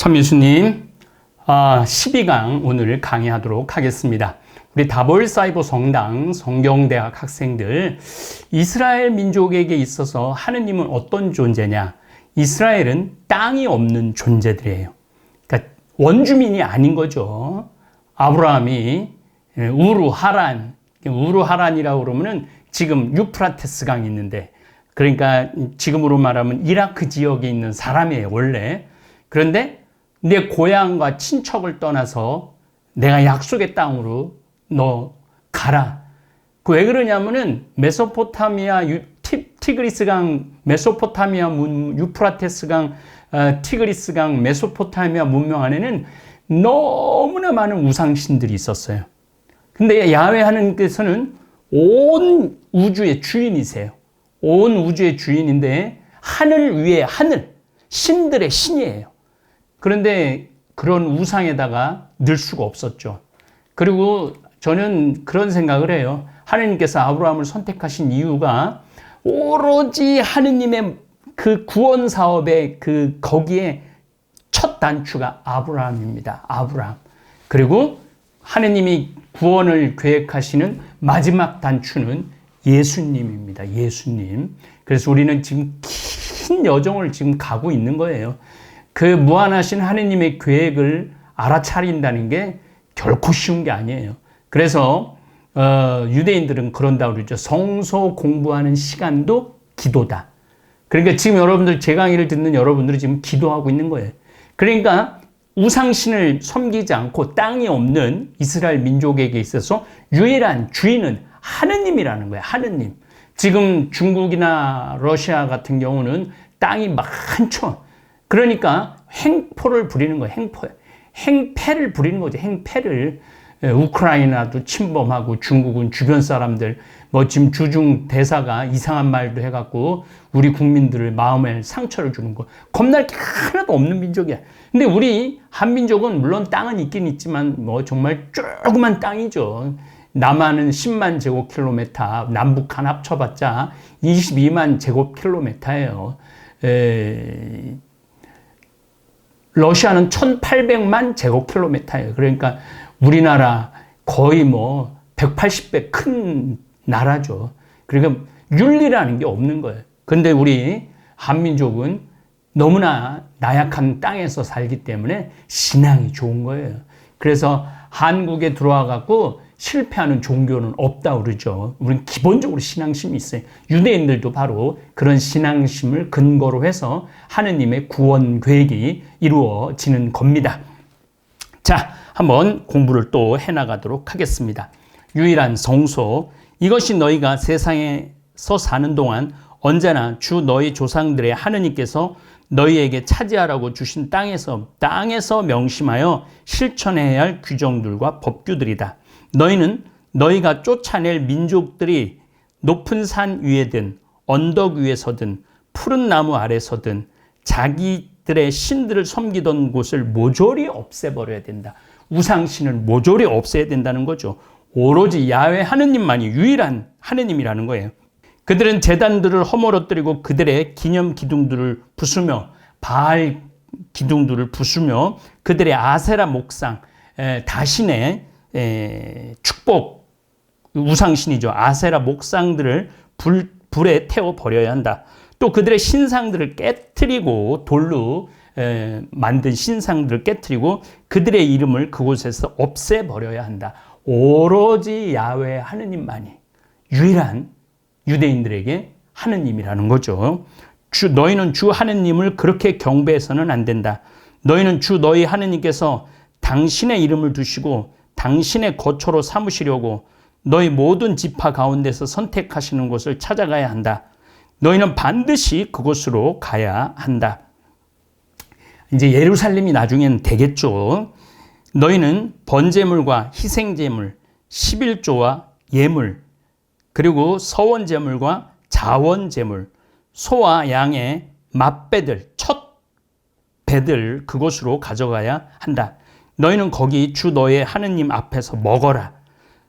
참 예수님, 12강 오늘 강의하도록 하겠습니다. 우리 다볼사이버 성당 성경대학 학생들, 이스라엘 민족에게 있어서 하느님은 어떤 존재냐? 이스라엘은 땅이 없는 존재들이에요. 그러니까 원주민이 아닌 거죠. 아브라함이 우르하란이라고 그러면은 지금 유프라테스 강이 있는데, 그러니까 지금으로 말하면 이라크 지역에 있는 사람이에요, 원래. 그런데 내 고향과 친척을 떠나서 내가 약속의 땅으로 너 가라. 왜 그러냐면은 메소포타미아 티그리스 강, 메소포타미아 유프라테스 강, 티그리스 강, 메소포타미아 문명 안에는 너무나 많은 우상신들이 있었어요. 근데 야훼 하나님께서는 온 우주의 주인이세요. 온 우주의 주인인데 하늘 위에 하늘, 신들의 신이에요. 그런데 그런 우상에다가 늘 수가 없었죠. 그리고 저는 그런 생각을 해요. 하나님께서 아브라함을 선택하신 이유가 오로지 하느님의 그 구원 사업의 거기에 첫 단추가 아브라함입니다. 아브라함. 그리고 하느님이 구원을 계획하시는 마지막 단추는 예수님입니다. 예수님. 그래서 우리는 지금 긴 여정을 지금 가고 있는 거예요. 그 무한하신 하느님의 계획을 알아차린다는 게 결코 쉬운 게 아니에요. 그래서 유대인들은 그런다고 그러죠. 성서 공부하는 시간도 기도다. 그러니까 지금 여러분들, 제 강의를 듣는 여러분들이 지금 기도하고 있는 거예요. 그러니까 우상신을 섬기지 않고 땅이 없는 이스라엘 민족에게 있어서 유일한 주인은 하느님이라는 거예요. 하느님. 지금 중국이나 러시아 같은 경우는 땅이 많죠. 그러니까 행포를 부리는 거예요. 행패를 부리는 거죠. 행패를. 우크라이나도 침범하고 중국은 주변 사람들, 지금 주중 대사가 이상한 말도 해갖고 우리 국민들을 마음에 상처를 주는 거. 겁날 게 하나도 없는 민족이야. 근데 우리 한민족은 물론 땅은 있긴 있지만 정말 조그만 땅이죠. 남한은 10만 제곱킬로미터, 남북한 합쳐봤자 22만 제곱킬로미터예요. 러시아는 1800만 제곱킬로미터예요. 그러니까 우리나라 거의 180배 큰 나라죠. 그러니까 윤리라는 게 없는 거예요. 근데 우리 한민족은 너무나 나약한 땅에서 살기 때문에 신앙이 좋은 거예요. 그래서 한국에 들어와 갖고 실패하는 종교는 없다고 그러죠. 우리는 기본적으로 신앙심이 있어요. 유대인들도 바로 그런 신앙심을 근거로 해서 하느님의 구원 계획이 이루어지는 겁니다. 자, 한번 공부를 또 해나가도록 하겠습니다. 유일한 성소, 이것이 너희가 세상에서 사는 동안 언제나 주 너희 조상들의 하느님께서 너희에게 차지하라고 주신 땅에서 명심하여 실천해야 할 규정들과 법규들이다. 너희는 너희가 쫓아낼 민족들이 높은 산 위에든 언덕 위에서든 푸른 나무 아래서든 자기들의 신들을 섬기던 곳을 모조리 없애버려야 된다. 우상신을 모조리 없애야 된다는 거죠. 오로지 야훼 하느님만이 유일한 하느님이라는 거예요. 그들은 제단들을 허물어뜨리고 그들의 기념 기둥들을 부수며 바알 기둥들을 부수며 그들의 아세라 목상, 다신의 축복 우상신이죠. 아세라 목상들을 불에 태워 버려야 한다. 또 그들의 신상들을 깨트리고 돌로 만든 신상들을 깨트리고 그들의 이름을 그곳에서 없애버려야 한다. 오로지 야훼 하느님만이 유일한 유대인들에게 하느님이라는 거죠. 너희는 주 하느님을 그렇게 경배해서는 안 된다. 너희는 주 너희 하느님께서 당신의 이름을 두시고 당신의 거처로 삼으시려고 너희 모든 지파 가운데서 선택하시는 곳을 찾아가야 한다. 너희는 반드시 그곳으로 가야 한다. 이제 예루살렘이 나중에는 되겠죠. 너희는 번제물과 희생제물, 11조와 예물, 그리고 서원제물과 자원제물, 소와 양의 맏배들, 첫 배들 그곳으로 가져가야 한다. 너희는 거기 주 너의 하느님 앞에서 먹어라.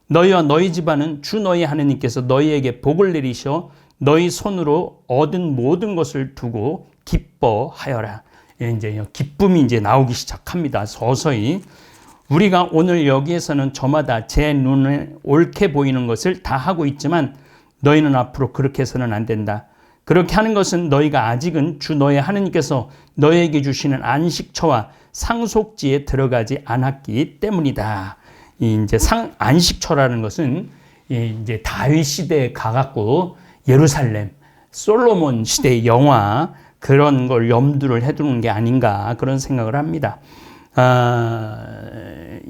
너희와 너희 집안은 주 너희 하느님께서 너희에게 복을 내리셔 너희 손으로 얻은 모든 것을 두고 기뻐하여라. 이제 기쁨이 이제 나오기 시작합니다. 서서히. 우리가 오늘 여기에서는 저마다 제 눈에 옳게 보이는 것을 다 하고 있지만 너희는 앞으로 그렇게 해서는 안 된다. 그렇게 하는 것은 너희가 아직은 주 너희 하느님께서 너희에게 주시는 안식처와 상속지에 들어가지 않았기 때문이다. 이제 안식처라는 것은 이제 다윗 시대에 가갖고 예루살렘, 솔로몬 시대의 영화 그런 걸 염두를 해두는 게 아닌가 그런 생각을 합니다.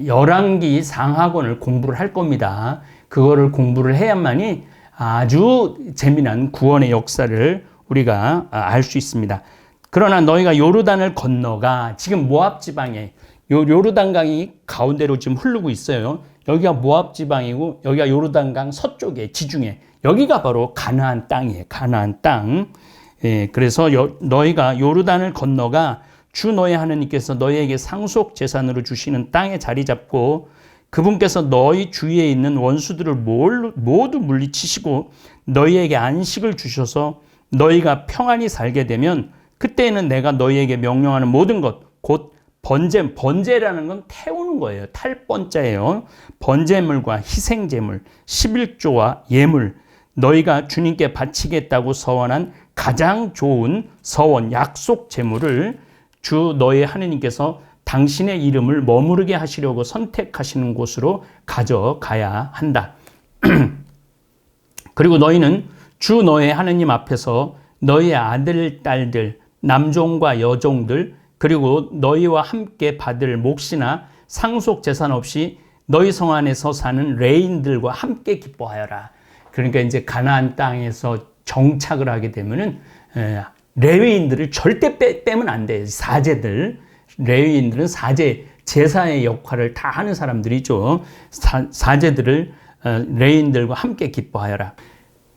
열왕기 상하권을 공부를 할 겁니다. 그거를 공부를 해야만이 아주 재미난 구원의 역사를 우리가 알 수 있습니다. 그러나 너희가 요르단을 건너가 지금 모압 지방에 요르단강이 가운데로 지금 흐르고 있어요. 여기가 모압 지방이고 여기가 요르단강 서쪽에 지중해 여기가 바로 가나안 땅이에요. 가나안 땅. 예, 그래서 너희가 요르단을 건너가 주 너희 하느님께서 너희에게 상속 재산으로 주시는 땅에 자리 잡고 그분께서 너희 주위에 있는 원수들을 모두 물리치시고 너희에게 안식을 주셔서 너희가 평안히 살게 되면 그때에는 내가 너희에게 명령하는 모든 것, 곧 번제라는 건 태우는 거예요. 탈번자예요. 번제물과 희생제물, 11조와 예물, 너희가 주님께 바치겠다고 서원한 가장 좋은 서원, 약속 제물을 주 너희 하느님께서 당신의 이름을 머무르게 하시려고 선택하시는 곳으로 가져가야 한다. 그리고 너희는 주 너희 하느님 앞에서 너희의 아들, 딸들, 남종과 여종들, 그리고 너희와 함께 받을 몫이나 상속 재산 없이 너희 성 안에서 사는 레인들과 함께 기뻐하여라. 그러니까 이제 가나안 땅에서 정착을 하게 되면은 레위인들을 절대 빼면 안 돼요. 사제들. 레위인들은 사제, 제사의 역할을 다 하는 사람들이죠. 사제들을 레위인들과 함께 기뻐하여라.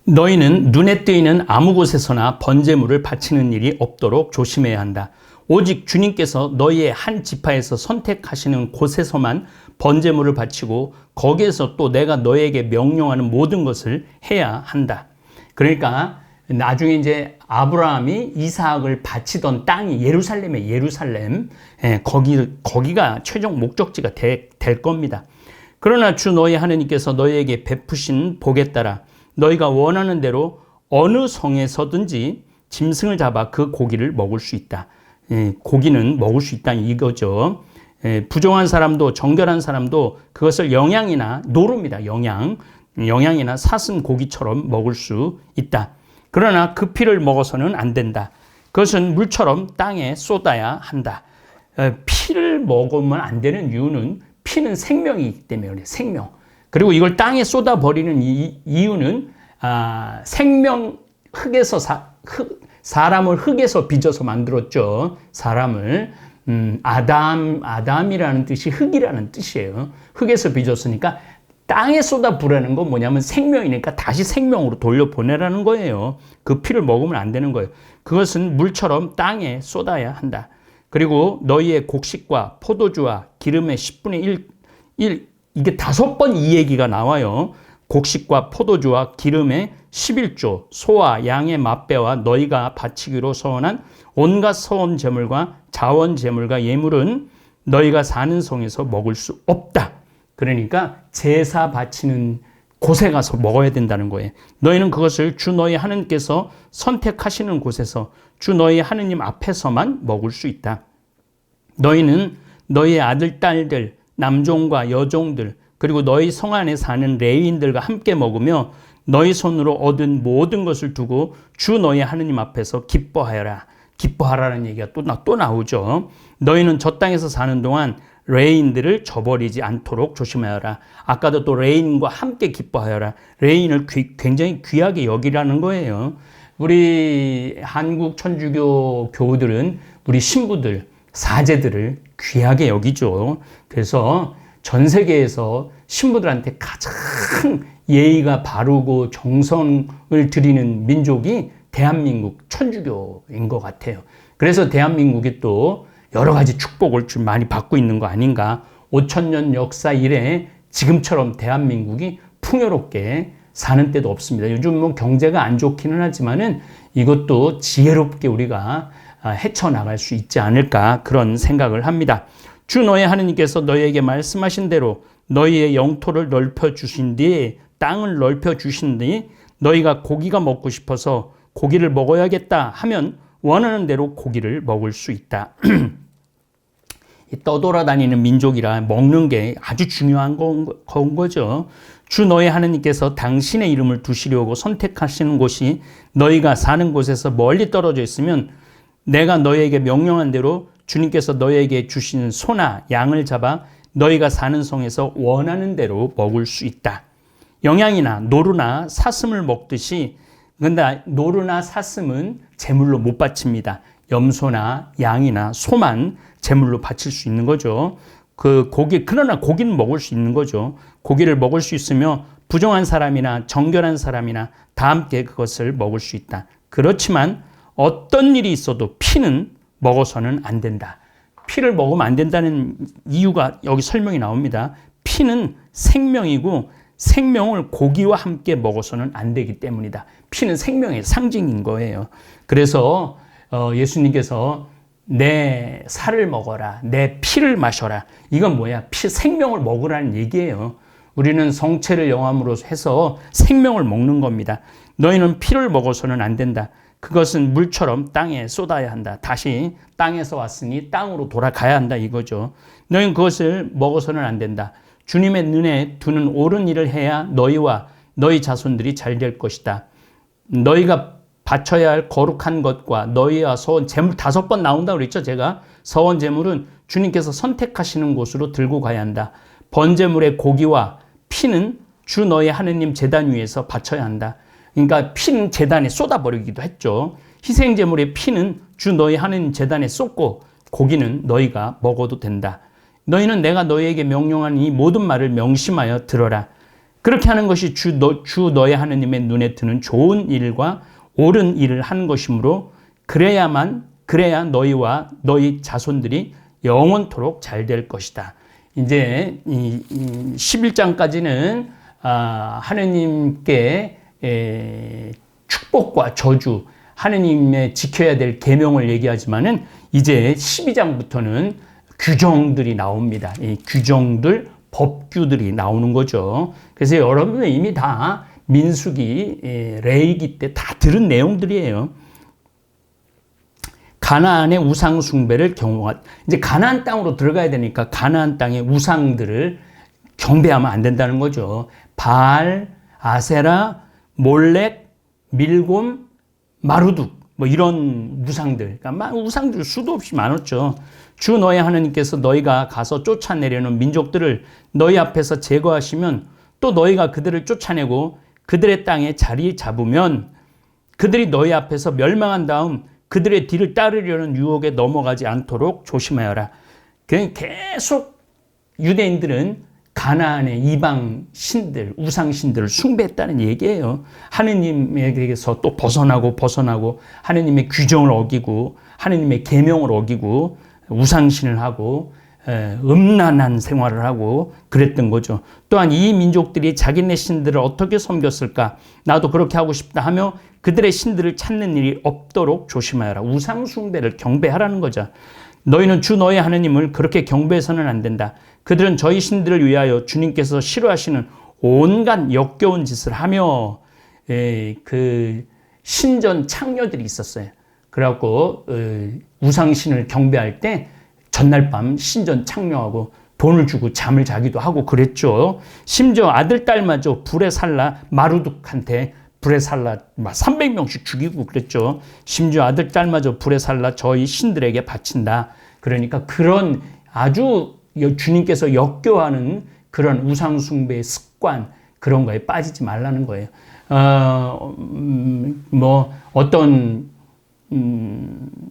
너희는 눈에 띄는 아무 곳에서나 번제물을 바치는 일이 없도록 조심해야 한다. 오직 주님께서 너희의 한 지파에서 선택하시는 곳에서만 번제물을 바치고 거기에서 또 내가 너희에게 명령하는 모든 것을 해야 한다. 그러니까 나중에 이제 아브라함이 이삭을 바치던 땅이 예루살렘에 예루살렘, 거기가 최종 목적지가 될 겁니다. 그러나 주 너희 하느님께서 너희에게 베푸신 복에 따라 너희가 원하는 대로 어느 성에서든지 짐승을 잡아 그 고기를 먹을 수 있다. 고기는 먹을 수 있다 이거죠. 부정한 사람도 정결한 사람도 그것을 영양이나 노루입니다. 영양이나 사슴 고기처럼 먹을 수 있다. 그러나 그 피를 먹어서는 안 된다. 그것은 물처럼 땅에 쏟아야 한다. 피를 먹으면 안 되는 이유는 피는 생명이기 때문에 그래요. 생명. 그리고 이걸 땅에 쏟아버리는 이유는 사람을 흙에서 빚어서 만들었죠. 사람을 아담이라는 뜻이 흙이라는 뜻이에요. 흙에서 빚었으니까 땅에 쏟아 부라는 건 뭐냐면 생명이니까 다시 생명으로 돌려보내라는 거예요. 그 피를 먹으면 안 되는 거예요. 그것은 물처럼 땅에 쏟아야 한다. 그리고 너희의 곡식과 포도주와 기름의 10분의 1 이게 5번 이 얘기가 나와요. 곡식과 포도주와 기름의 11조, 소와 양의 맛배와 너희가 바치기로 서원한 온갖 서원 제물과 자원 제물과 예물은 너희가 사는 성에서 먹을 수 없다. 그러니까 제사 바치는 곳에 가서 먹어야 된다는 거예요. 너희는 그것을 주 너희 하느님께서 선택하시는 곳에서 주 너희 하느님 앞에서만 먹을 수 있다. 너희는 너희의 아들, 딸들, 남종과 여종들, 그리고 너희 성 안에 사는 레위인들과 함께 먹으며 너희 손으로 얻은 모든 것을 두고 주 너희 하느님 앞에서 기뻐하여라. 기뻐하라는 얘기가 또 나오죠. 너희는 저 땅에서 사는 동안 레인들을 저버리지 않도록 조심하여라. 아까도 또 레인과 함께 기뻐하여라. 레인을 굉장히 귀하게 여기라는 거예요. 우리 한국 천주교 교우들은 우리 신부들, 사제들을 귀하게 여기죠. 그래서 전 세계에서 신부들한테 가장 예의가 바르고 정성을 드리는 민족이 대한민국 천주교인 것 같아요. 그래서 대한민국이 또 여러 가지 축복을 좀 많이 받고 있는 거 아닌가. 5,000년 역사 이래 지금처럼 대한민국이 풍요롭게 사는 때도 없습니다. 요즘 뭐 경제가 안 좋기는 하지만은 이것도 지혜롭게 우리가 헤쳐나갈 수 있지 않을까 그런 생각을 합니다. 주 너의 하느님께서 너희에게 말씀하신 대로 너희의 영토를 넓혀주신 뒤에 땅을 넓혀주신 뒤 너희가 고기가 먹고 싶어서 고기를 먹어야겠다 하면 원하는 대로 고기를 먹을 수 있다. 떠돌아다니는 민족이라 먹는 게 아주 중요한 건 거죠. 주 너의 하느님께서 당신의 이름을 두시려고 선택하시는 곳이 너희가 사는 곳에서 멀리 떨어져 있으면 내가 너희에게 명령한 대로 주님께서 너희에게 주신 소나 양을 잡아 너희가 사는 성에서 원하는 대로 먹을 수 있다. 영양이나 노루나 사슴을 먹듯이, 근데 노루나 사슴은 제물로 못 바칩니다. 염소나 양이나 소만 제물로 바칠 수 있는 거죠. 그러나 고기는 먹을 수 있는 거죠. 고기를 먹을 수 있으며 부정한 사람이나 정결한 사람이나 다 함께 그것을 먹을 수 있다. 그렇지만 어떤 일이 있어도 피는 먹어서는 안 된다. 피를 먹으면 안 된다는 이유가 여기 설명이 나옵니다. 피는 생명이고 생명을 고기와 함께 먹어서는 안 되기 때문이다. 피는 생명의 상징인 거예요. 그래서 예수님께서 내 살을 먹어라, 내 피를 마셔라. 이건 뭐야? 생명을 먹으라는 얘기예요. 우리는 성체를 영함으로 해서 생명을 먹는 겁니다. 너희는 피를 먹어서는 안 된다. 그것은 물처럼 땅에 쏟아야 한다. 다시 땅에서 왔으니 땅으로 돌아가야 한다 이거죠. 너희는 그것을 먹어서는 안 된다. 주님의 눈에 두는 옳은 일을 해야 너희와 너희 자손들이 잘 될 것이다. 너희가 바쳐야 할 거룩한 것과 너희와 서원 제물 5번 나온다고 그랬죠. 제가 서원 제물은 주님께서 선택하시는 곳으로 들고 가야 한다. 번제물의 고기와 피는 주 너희 하느님 제단 위에서 바쳐야 한다. 그러니까 피는 제단에 쏟아버리기도 했죠. 희생제물의 피는 주 너희 하느님 제단에 쏟고 고기는 너희가 먹어도 된다. 너희는 내가 너희에게 명령한 이 모든 말을 명심하여 들어라. 그렇게 하는 것이 주 너희 하느님의 눈에 드는 좋은 일과 옳은 일을 하는 것이므로 그래야 너희와 너희 자손들이 영원토록 잘 될 것이다. 이제 이 11장까지는 하느님께 축복과 저주, 하느님의 지켜야 될 계명을 얘기하지만은 이제 12장부터는 규정들이 나옵니다. 이 규정들, 법규들이 나오는 거죠. 그래서 여러분은 이미 다 민수기, 레위기 때 다 들은 내용들이에요. 가나안의 우상 숭배를 이제 가나안 땅으로 들어가야 되니까 가나안 땅의 우상들을 경배하면 안 된다는 거죠. 바알, 아세라, 몰렉, 밀곰, 마루둑 뭐 이런 우상들, 그러니까 우상들 수도 없이 많았죠. 주 너희 하나님께서 너희가 가서 쫓아내려는 민족들을 너희 앞에서 제거하시면 또 너희가 그들을 쫓아내고 그들의 땅에 자리 잡으면 그들이 너희 앞에서 멸망한 다음 그들의 뒤를 따르려는 유혹에 넘어가지 않도록 조심하여라. 계속 유대인들은 가나안의 이방 신들, 우상 신들을 숭배했다는 얘기예요. 하느님에게서 또 벗어나고 하느님의 규정을 어기고 하느님의 계명을 어기고 우상신을 하고 음란한 생활을 하고 그랬던 거죠. 또한 이 민족들이 자기네 신들을 어떻게 섬겼을까? 나도 그렇게 하고 싶다 하며 그들의 신들을 찾는 일이 없도록 조심하여라. 우상 숭배를 경배하라는 거죠. 너희는 주 너의 하느님을 그렇게 경배해서는 안 된다. 그들은 저희 신들을 위하여 주님께서 싫어하시는 온갖 역겨운 짓을 하며 그 신전 창녀들이 있었어요. 그래갖고 우상신을 경배할 때 전날 밤 신전 창녀하고 돈을 주고 잠을 자기도 하고 그랬죠. 심지어 아들, 딸마저 불에 살라 마루둑한테 불에 살라 300명씩 죽이고 그랬죠. 심지어 아들, 딸마저 불에 살라 저희 신들에게 바친다. 그러니까 그런 아주 주님께서 역겨워하는 그런 우상숭배의 습관 그런 거에 빠지지 말라는 거예요. 어떤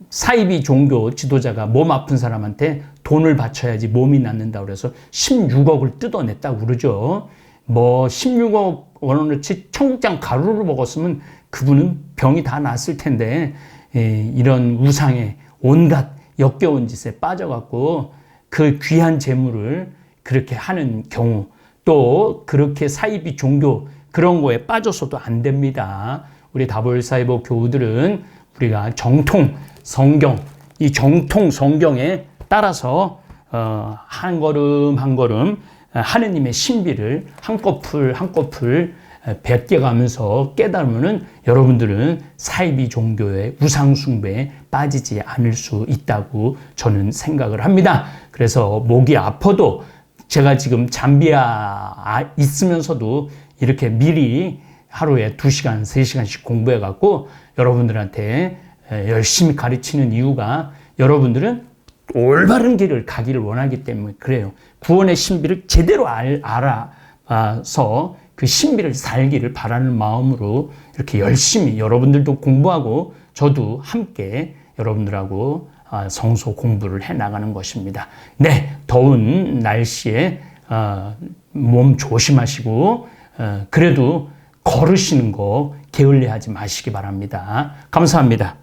사이비 종교 지도자가 몸 아픈 사람한테 돈을 바쳐야지 몸이 낫는다고 그래서 16억을 뜯어냈다고 그러죠. 16억 원어치 청국장 가루를 먹었으면 그분은 병이 다 났을 텐데 이런 우상에 온갖 역겨운 짓에 빠져갖고 그 귀한 재물을 그렇게 하는 경우 또 그렇게 사이비 종교 그런 거에 빠져서도 안 됩니다. 우리 다볼사이버 교우들은 우리가 정통 성경, 이 정통 성경에 따라서 한 걸음 한 걸음 하느님의 신비를 한꺼풀 한꺼풀 베껴가면서 깨달으면은 여러분들은 사이비 종교의 우상 숭배에 빠지지 않을 수 있다고 저는 생각을 합니다. 그래서 목이 아파도 제가 지금 잠비아 있으면서도 이렇게 미리 하루에 2시간, 3시간씩 공부해 갖고 여러분들한테 열심히 가르치는 이유가 여러분들은 올바른 길을 가기를 원하기 때문에 그래요. 구원의 신비를 제대로 알아서 그 신비를 살기를 바라는 마음으로 이렇게 열심히 여러분들도 공부하고 저도 함께 여러분들하고 성서 공부를 해 나가는 것입니다. 네, 더운 날씨에 몸 조심하시고 그래도 걸으시는 거 게을리하지 마시기 바랍니다. 감사합니다.